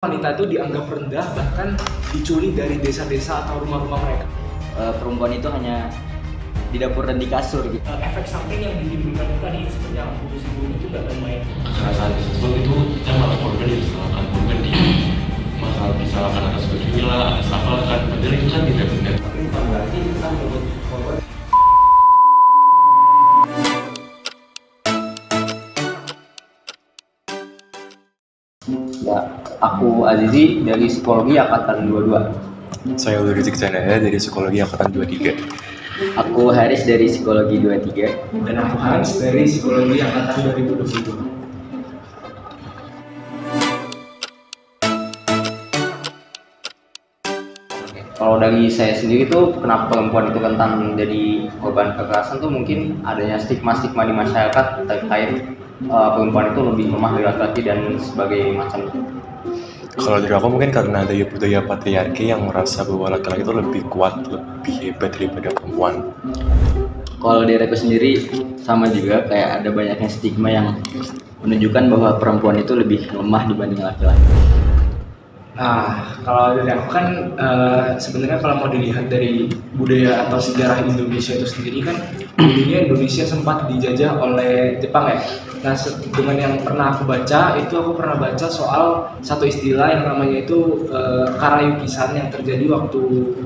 Wanita itu dianggap rendah, bahkan diculik dari desa-desa atau rumah-rumah mereka. Perempuan itu hanya di dapur dan di kasur gitu. Efek samping yang ditimbulkan itu tadi seperti yang aku singgung itu gak main. Kekerasan tersebut itu kita malah korban disalahkan, korban di masalah disalahkan atas bajunya lah, atas apa kan, padahal itu kan tidak benar. Tapi bukan berarti kita menyebut korban. Ya, aku Azizi dari Psikologi Angkatan 22. Saya Ulur Rizik Chandra dari Psikologi Angkatan 23. Aku Haris dari Psikologi 23. Dan aku Hans dari Psikologi Angkatan 2022. Kalau dari saya sendiri tuh kenapa perempuan itu rentan menjadi korban kekerasan tuh mungkin adanya stigma-stigma di masyarakat terkait perempuan itu lebih lemah dari laki-laki dan sebagai macam. Kalau dari aku mungkin karena ada budaya patriarki yang merasa bahwa laki-laki itu lebih kuat, lebih hebat daripada perempuan. Kalau dari aku sendiri sama juga, kayak ada banyaknya stigma yang menunjukkan bahwa perempuan itu lebih lemah dibanding laki-laki. Nah, kalau dari aku kan sebenarnya kalau mau dilihat dari budaya atau sejarah Indonesia itu sendiri kan dulunya Indonesia sempat dijajah oleh Jepang ya. Nah, dengan yang pernah aku baca itu aku pernah baca soal satu istilah yang namanya itu Karayukisan yang terjadi waktu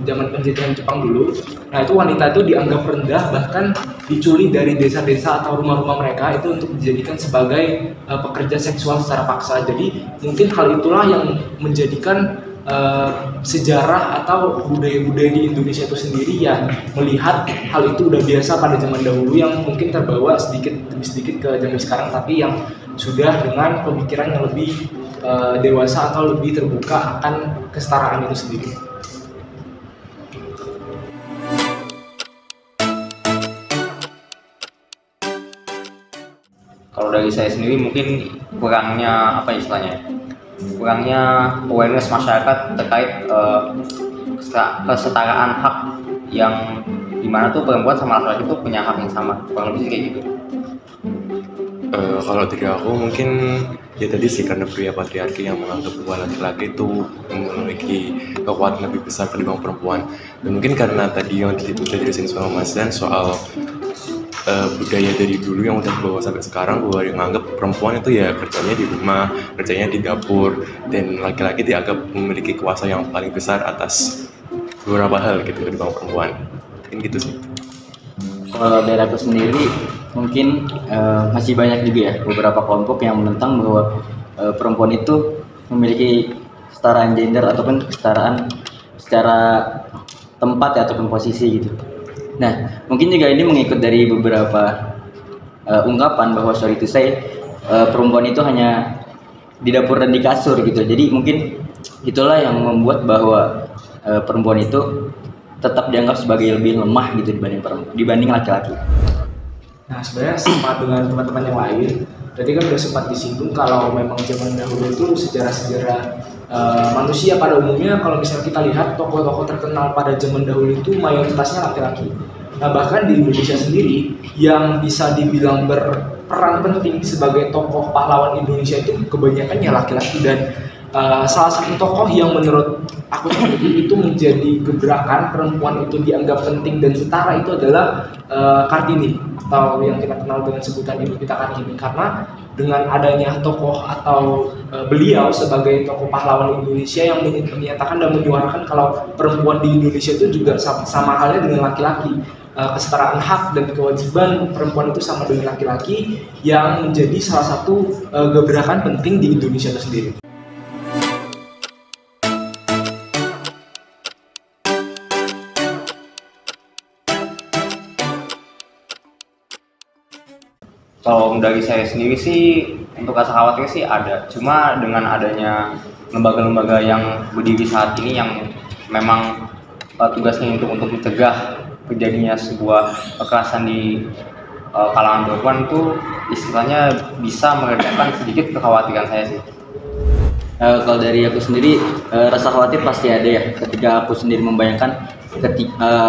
zaman penjajahan Jepang dulu. Nah, itu wanita itu dianggap rendah, bahkan diculik dari desa-desa atau rumah-rumah mereka itu untuk dijadikan sebagai pekerja seksual secara paksa. Jadi mungkin hal itulah yang menjadikan sejarah atau budaya-budaya di Indonesia itu sendiri yang melihat hal itu udah biasa pada zaman dahulu yang mungkin terbawa sedikit demi sedikit ke zaman sekarang, tapi yang sudah dengan pemikiran yang lebih dewasa atau lebih terbuka akan kesetaraan itu sendiri. Kalau dari saya sendiri mungkin kurangnya kurangnya awareness masyarakat terkait kesetaraan hak yang dimana tuh perempuan sama laki-laki tuh punya hak yang sama, kurang lebih kayak gitu. Kalau dari aku mungkin ya tadi sih karena budaya patriarki yang menganggap bahwa laki-laki itu memiliki kekuatan lebih besar ketimbang perempuan. Dan mungkin karena tadi yang dijelasin sama Mas Dan soal budaya dari dulu yang udah bawa sampai sekarang bahwa yang menganggap perempuan itu ya kerjanya di rumah, kerjanya di dapur, dan laki-laki dianggap memiliki kuasa yang paling besar atas beberapa hal gitu ketimbang perempuan. Mungkin gitu sih. Kalau dari aku sendiri mungkin masih banyak juga ya beberapa kelompok yang menentang bahwa perempuan itu memiliki kesetaraan gender ataupun kesetaraan secara tempat ya, ataupun posisi gitu. Nah, mungkin juga ini mengikut dari beberapa ungkapan bahwa sorry to say perempuan itu hanya di dapur dan di kasur gitu. Jadi mungkin itulah yang membuat bahwa perempuan itu tetap dianggap sebagai lebih lemah gitu dibanding laki-laki. Nah, sebenarnya sama dengan teman-teman yang lain. Tadi kan udah sempat disinggung kalau memang zaman dahulu itu sejarah-sejarah manusia pada umumnya, kalau misalnya kita lihat tokoh-tokoh terkenal pada zaman dahulu itu mayoritasnya laki-laki. Nah, bahkan di Indonesia sendiri yang bisa dibilang berperan penting sebagai tokoh pahlawan Indonesia itu kebanyakannya laki-laki. Dan salah satu tokoh yang menurut aku itu menjadi gebrakan perempuan itu dianggap penting dan setara itu adalah Kartini, atau yang kita kenal dengan sebutan Ibu kita Kartini, karena dengan adanya tokoh atau beliau sebagai tokoh pahlawan Indonesia yang menyatakan dan menyuarakan kalau perempuan di Indonesia itu juga sama halnya dengan laki-laki. Kesetaraan hak dan kewajiban perempuan itu sama dengan laki-laki yang menjadi salah satu gebrakan penting di Indonesia itu sendiri. Kalau dari saya sendiri sih untuk rasa khawatir sih ada, cuma dengan adanya lembaga-lembaga yang berdiri saat ini yang memang tugasnya untuk mencegah terjadinya sebuah kekerasan di kalangan perempuan itu istilahnya bisa meredakan sedikit kekhawatiran saya sih. Kalau dari aku sendiri rasa khawatir pasti ada ya, ketika aku sendiri membayangkan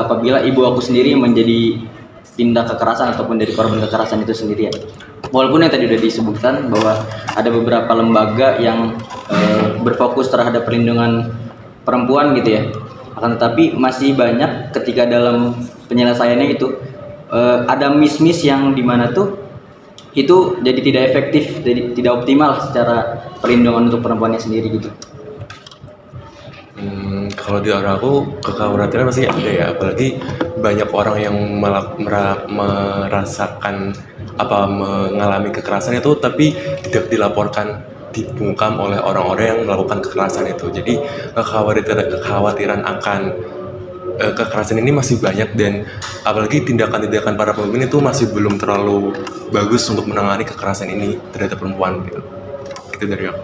apabila ibu aku sendiri menjadi tindak kekerasan ataupun dari korban kekerasan itu sendiri ya. walaupun yang tadi udah disebutkan bahwa ada beberapa lembaga yang berfokus terhadap perlindungan perempuan gitu ya, akan tetapi masih banyak ketika dalam penyelesaiannya itu ada miss yang dimana tuh itu jadi tidak efektif, jadi tidak optimal secara perlindungan untuk perempuannya sendiri gitu. Kalau di arah aku kekhawatiran pasti ada ya, apalagi banyak orang yang merasakan mengalami kekerasan itu tapi tidak dilaporkan, dibungkam oleh orang-orang yang melakukan kekerasan itu. Jadi kekhawatiran akan kekerasan ini masih banyak, dan apalagi tindakan-tindakan para pemimpin itu masih belum terlalu bagus untuk menangani kekerasan ini terhadap perempuan gitu. Itu dari aku.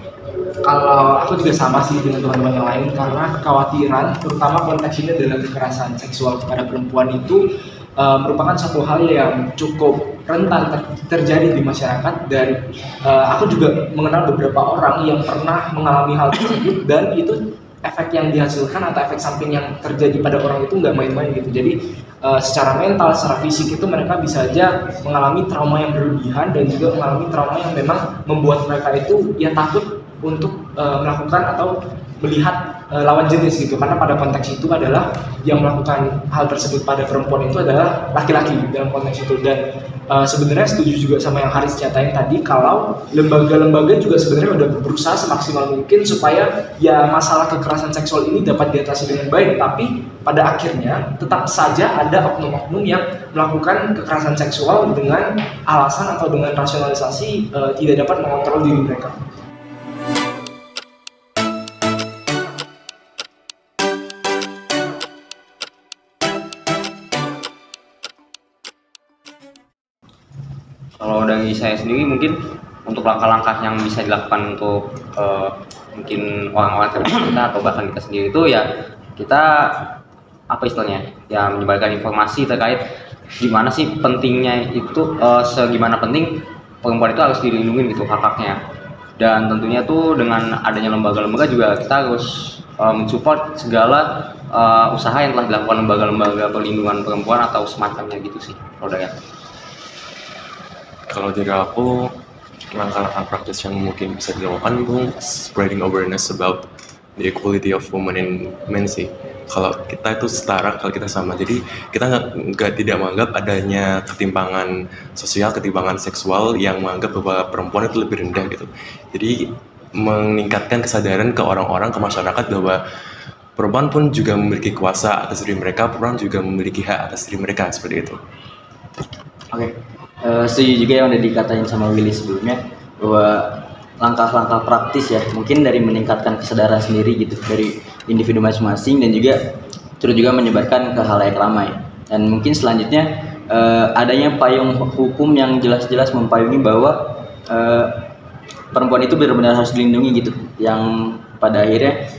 Kalau aku juga sama sih dengan teman-teman yang lain, karena kekhawatiran terutama konteksnya dalam kekerasan seksual kepada perempuan itu merupakan satu hal yang cukup rentan terjadi di masyarakat, dan aku juga mengenal beberapa orang yang pernah mengalami hal tersebut, dan itu efek yang dihasilkan atau efek samping yang terjadi pada orang itu nggak main-main gitu. Jadi secara mental, secara fisik itu mereka bisa aja mengalami trauma yang berlebihan, dan juga mengalami trauma yang memang membuat mereka itu ya takut untuk melakukan atau melihat lawan jenis gitu, karena pada konteks itu adalah yang melakukan hal tersebut pada perempuan itu adalah laki-laki dalam konteks itu. Dan sebenarnya setuju juga sama yang Haris catain tadi, kalau lembaga-lembaga juga sebenarnya udah berusaha semaksimal mungkin supaya ya masalah kekerasan seksual ini dapat diatasi dengan baik, tapi pada akhirnya tetap saja ada oknum-oknum yang melakukan kekerasan seksual dengan alasan atau dengan rasionalisasi tidak dapat mengontrol diri mereka. Kalau dari saya sendiri mungkin untuk langkah-langkah yang bisa dilakukan untuk mungkin orang-orang terdekat kita atau bahkan kita sendiri itu ya kita apa istilahnya ya menyebarkan informasi terkait gimana sih pentingnya itu segimana penting perempuan itu harus dilindungi gitu hak-haknya, dan tentunya tuh dengan adanya lembaga-lembaga juga kita harus mensupport segala usaha yang telah dilakukan lembaga-lembaga perlindungan perempuan atau semacamnya gitu sih kalau dari aku. Kalau dari aku, langkah-langkah praktis yang mungkin bisa dilakukan itu spreading awareness about the equality of women and men sih. Kalau kita itu setara, kalau kita sama, jadi kita tidak menganggap adanya ketimpangan sosial, ketimpangan seksual yang menganggap bahwa perempuan itu lebih rendah gitu. Jadi meningkatkan kesadaran ke orang-orang, ke masyarakat bahwa perempuan pun juga memiliki kuasa atas diri mereka, perempuan juga memiliki hak atas diri mereka, seperti itu. Oke. Setuju juga yang udah dikatain sama Willy sebelumnya, bahwa langkah-langkah praktis ya mungkin dari meningkatkan kesadaran sendiri gitu dari individu masing-masing, dan juga terus juga menyebarkan ke halayak ramai. Dan mungkin selanjutnya adanya payung hukum yang jelas-jelas mempayungi bahwa perempuan itu benar-benar harus dilindungi gitu, yang pada akhirnya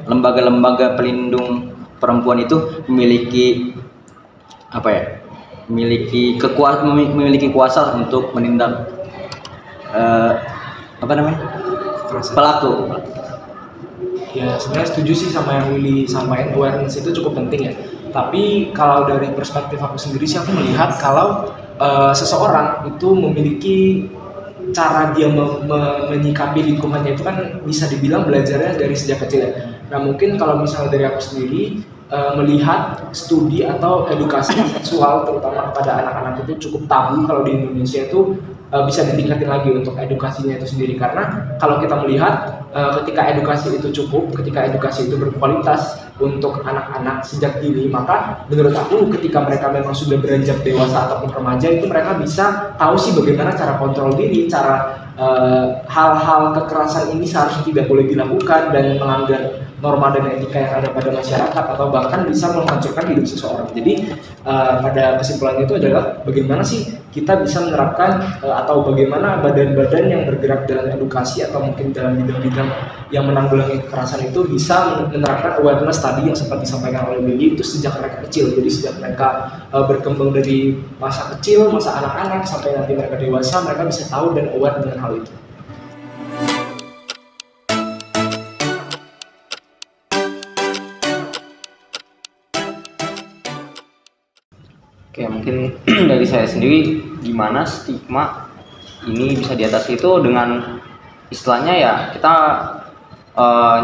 lembaga-lembaga pelindung perempuan itu memiliki memiliki kuasa untuk menindak pelaku. Ya sebenarnya setuju sih sama yang Willy sampaikan, awareness itu cukup penting ya. Tapi kalau dari perspektif aku sendiri sih, aku melihat kalau seseorang itu memiliki cara dia menyikapi lingkungannya itu kan bisa dibilang belajarnya dari sejak kecil ya. Nah mungkin kalau misalnya dari aku sendiri melihat studi atau edukasi seksual terutama kepada anak-anak itu cukup tabu kalau di Indonesia itu bisa ditingkatin lagi untuk edukasinya itu sendiri, karena kalau kita melihat ketika edukasi itu cukup, ketika edukasi itu berkualitas untuk anak-anak sejak dini, maka menurut aku ketika mereka memang sudah beranjak dewasa ataupun remaja itu mereka bisa tahu sih bagaimana cara kontrol diri, cara hal-hal kekerasan ini seharusnya tidak boleh dilakukan dan melanggar norma dan etika yang ada pada masyarakat atau bahkan bisa menghancurkan hidup seseorang. Jadi pada kesimpulan itu adalah bagaimana sih kita bisa menerapkan atau bagaimana badan-badan yang bergerak dalam edukasi atau mungkin dalam bidang-bidang yang menanggulangi kekerasan itu bisa menerapkan awareness tadi yang sempat disampaikan oleh Willy itu sejak mereka kecil. Jadi sejak mereka berkembang dari masa kecil, masa anak-anak sampai nanti mereka dewasa, mereka bisa tahu dan aware dengan hal itu. Oke, mungkin dari saya sendiri gimana stigma ini bisa diatasi itu dengan istilahnya ya kita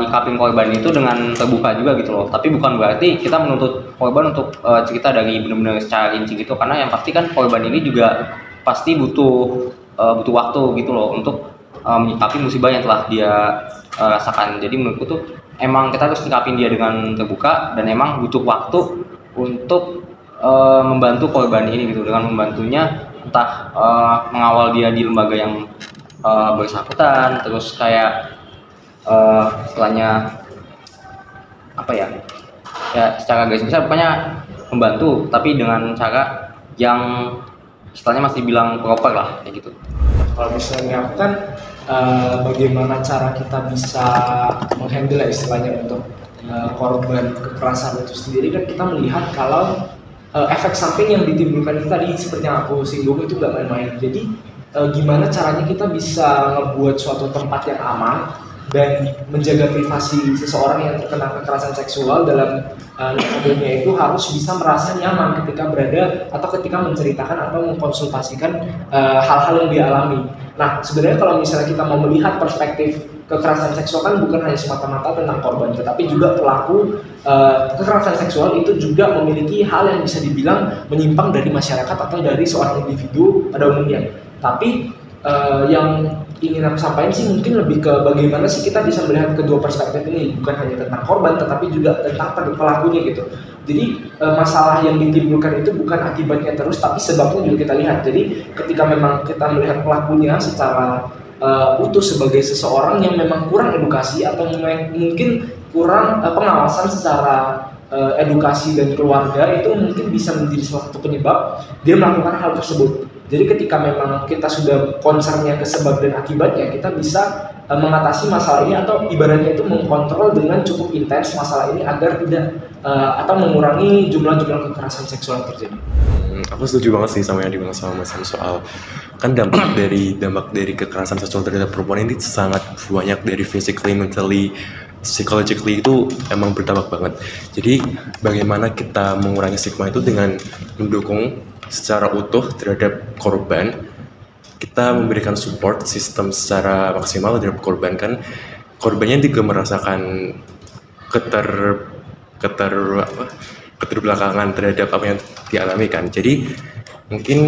nyikapin korban itu dengan terbuka juga gitu loh. Tapi bukan berarti kita menuntut korban untuk cerita dari benar-benar secara rinci gitu, karena yang pasti kan korban ini juga pasti butuh waktu gitu loh untuk menyikapi musibah yang telah dia rasakan. Jadi menurutku tuh emang kita harus nyikapin dia dengan terbuka, dan emang butuh waktu untuk membantu korban ini gitu, dengan membantunya entah mengawal dia di lembaga yang bersangkutan, terus kayak setelahnya apa ya secara garis besar pokoknya membantu, tapi dengan cara yang istilahnya masih bilang proper lah kayak gitu. Kalau misalnya aku kan bagaimana cara kita bisa menghandle istilahnya untuk korban kekerasan itu sendiri, kan kita melihat kalau efek samping yang ditimbulkan itu tadi seperti yang aku singgung itu gak main-main. Jadi gimana caranya kita bisa ngebuat suatu tempat yang aman dan menjaga privasi seseorang yang terkena kekerasan seksual dalam metodenya itu harus bisa merasa nyaman ketika berada atau ketika menceritakan atau mengkonsultasikan hal-hal yang dia alami. Nah, sebenarnya kalau misalnya kita mau melihat perspektif kekerasan seksual kan bukan hanya semata-mata tentang korban, tetapi juga pelaku kekerasan seksual itu juga memiliki hal yang bisa dibilang menyimpang dari masyarakat atau dari seorang individu pada umumnya. Tapi yang ingin aku sampaikan sih mungkin lebih ke bagaimana sih kita bisa melihat kedua perspektif ini, bukan hanya tentang korban tetapi juga tentang pelakunya gitu. Jadi masalah yang ditimbulkan itu bukan akibatnya terus, tapi sebabnya juga kita lihat. Jadi ketika memang kita melihat pelakunya secara utuh sebagai seseorang yang memang kurang edukasi atau mungkin kurang pengawasan secara edukasi dan keluarga, itu mungkin bisa menjadi salah satu penyebab dia melakukan hal tersebut. Jadi ketika memang kita sudah concernnya ke sebab dan akibatnya, kita bisa mengatasi masalah ini atau ibaratnya itu mengkontrol dengan cukup intens masalah ini agar tidak atau mengurangi jumlah-jumlah kekerasan seksual yang terjadi. Aku setuju banget sih sama yang dibilang sama Mas Sam soal kan dampak dari kekerasan seksual terhadap perempuan ini sangat banyak, dari physically, mentally, psychologically itu emang berdampak banget. Jadi bagaimana kita mengurangi stigma itu dengan mendukung secara utuh terhadap korban, kita memberikan support sistem secara maksimal terhadap korban, kan korbannya juga merasakan keterbelakangan terhadap apa yang dialami kan. Jadi mungkin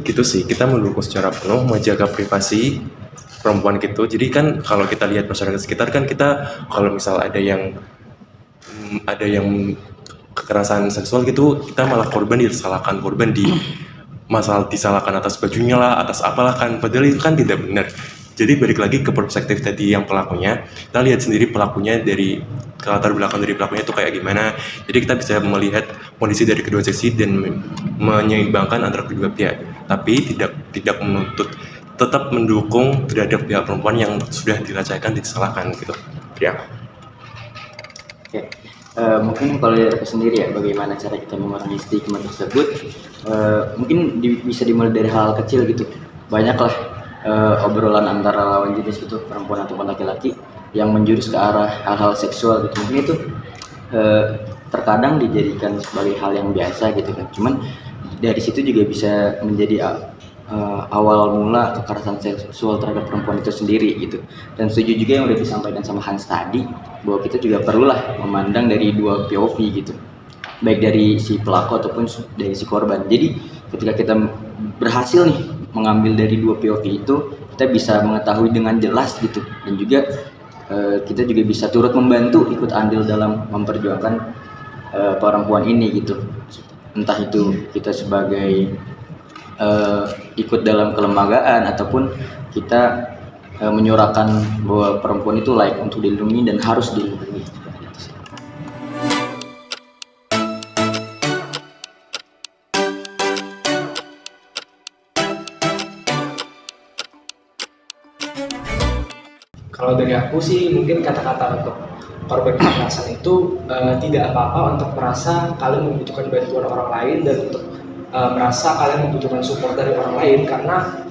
gitu sih, kita mendukung secara penuh, menjaga privasi perempuan gitu. Jadi kan kalau kita lihat masyarakat sekitar kan, kita kalau misal ada yang kekerasan seksual gitu, kita malah disalahkan disalahkan atas bajunya lah, atas apalah kan, padahal itu kan tidak benar. Jadi balik lagi ke perspektif tadi yang pelakunya, kita lihat sendiri pelakunya dari latar belakang dari pelakunya itu kayak gimana. Jadi kita bisa melihat kondisi dari kedua sisi dan menyeimbangkan antara kedua pihak, tapi tidak menuntut, tetap mendukung terhadap pihak perempuan yang sudah dilecehkan, disalahkan gitu ya. Oke. Mungkin kalau dari aku sendiri ya, bagaimana cara kita mengurangi stigma tersebut, mungkin bisa dimulai dari hal kecil gitu. Banyaklah obrolan antara lawan jenis gitu, perempuan ataupun laki-laki, yang menjurus ke arah hal-hal seksual gitu. Mungkin itu terkadang dijadikan sebagai hal yang biasa gitu kan. Cuman dari situ juga bisa menjadi awal mula kekerasan seksual terhadap perempuan itu sendiri gitu. Dan setuju juga yang udah disampaikan sama Hans tadi, bahwa kita juga perlulah memandang dari dua POV gitu, baik dari si pelaku ataupun dari si korban. Jadi ketika kita berhasil nih mengambil dari dua POV itu, kita bisa mengetahui dengan jelas gitu, dan juga kita juga bisa turut membantu, ikut andil dalam memperjuangkan perempuan ini gitu. Entah itu kita sebagai ikut dalam kelembagaan ataupun kita menyuarakan bahwa perempuan itu layak untuk dilindungi dan harus dilindungi. Kalau dari aku sih mungkin kata-kata untuk korban kekerasan itu tidak apa-apa untuk merasa kalian membutuhkan bantuan orang lain dan untuk merasa kalian membutuhkan support dari orang lain, karena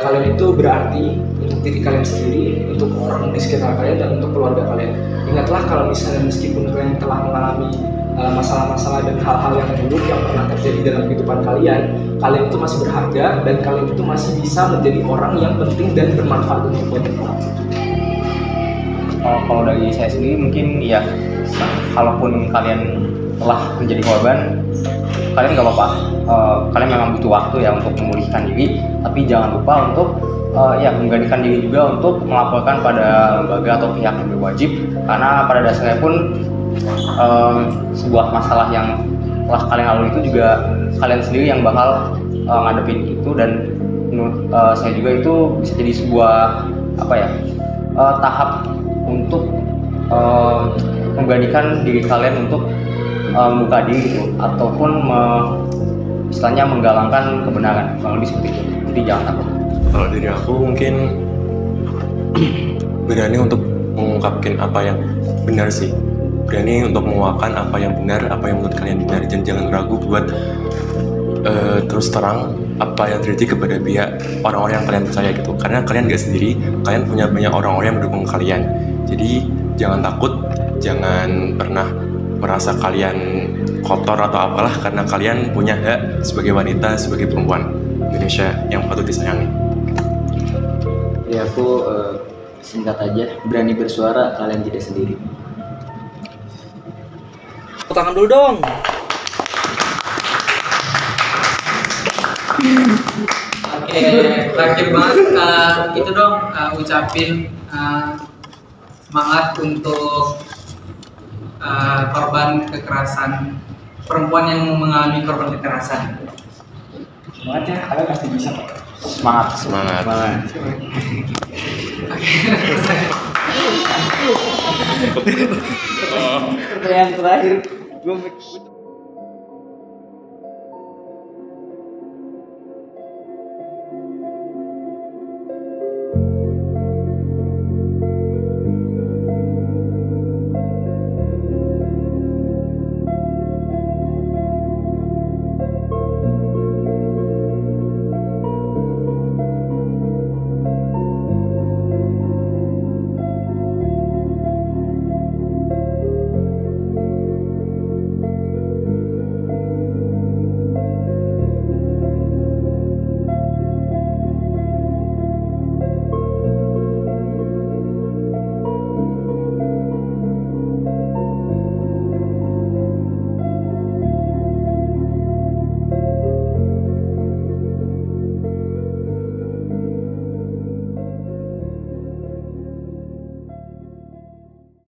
kalian itu berarti untuk diri kalian sendiri, untuk orang di sekitar kalian, dan untuk keluarga kalian. Ingatlah kalau misalnya meskipun kalian telah mengalami masalah-masalah dan hal-hal yang buruk yang pernah terjadi dalam kehidupan kalian itu masih berharga dan kalian itu masih bisa menjadi orang yang penting dan bermanfaat untuk banyak orang. Kalau dari saya sendiri mungkin ya, kalaupun kalian telah menjadi korban, kalian gak apa-apa, kalian memang butuh waktu ya untuk memulihkan diri, tapi jangan lupa untuk ya menggantikan diri juga untuk melaporkan pada lembaga atau pihak yang berwajib, karena pada dasarnya pun sebuah masalah yang telah kalian lalui itu juga kalian sendiri yang bakal ngadepin itu, dan menurut saya juga itu bisa jadi sebuah tahap untuk menggantikan diri kalian untuk membuka diri gitu, ataupun istilahnya menggalangkan kebenaran, kalau lebih seperti itu. Jadi jangan takut. Kalau dari aku mungkin berani untuk mengungkapkan apa yang benar sih, berani untuk menguakkan apa yang benar, apa yang menurut kalian benar, dan jangan ragu buat terus terang apa yang terjadi kepada pihak orang-orang yang kalian percaya gitu, karena kalian gak sendiri, kalian punya banyak orang-orang yang mendukung kalian. Jadi jangan takut, jangan pernah merasa kalian kotor atau apalah, karena kalian punya hak sebagai wanita, sebagai perempuan Indonesia yang patut disayangi. Ya aku singkat aja, berani bersuara, kalian tidak sendiri. Tepuk tangan dulu dong. Oke, terakhir banget itu dong ucapin semangat untuk korban kekerasan, perempuan yang mengalami korban kekerasan. Semangat ya, kalian pasti bisa kok. Semangat. Pertanyaan terakhir, gue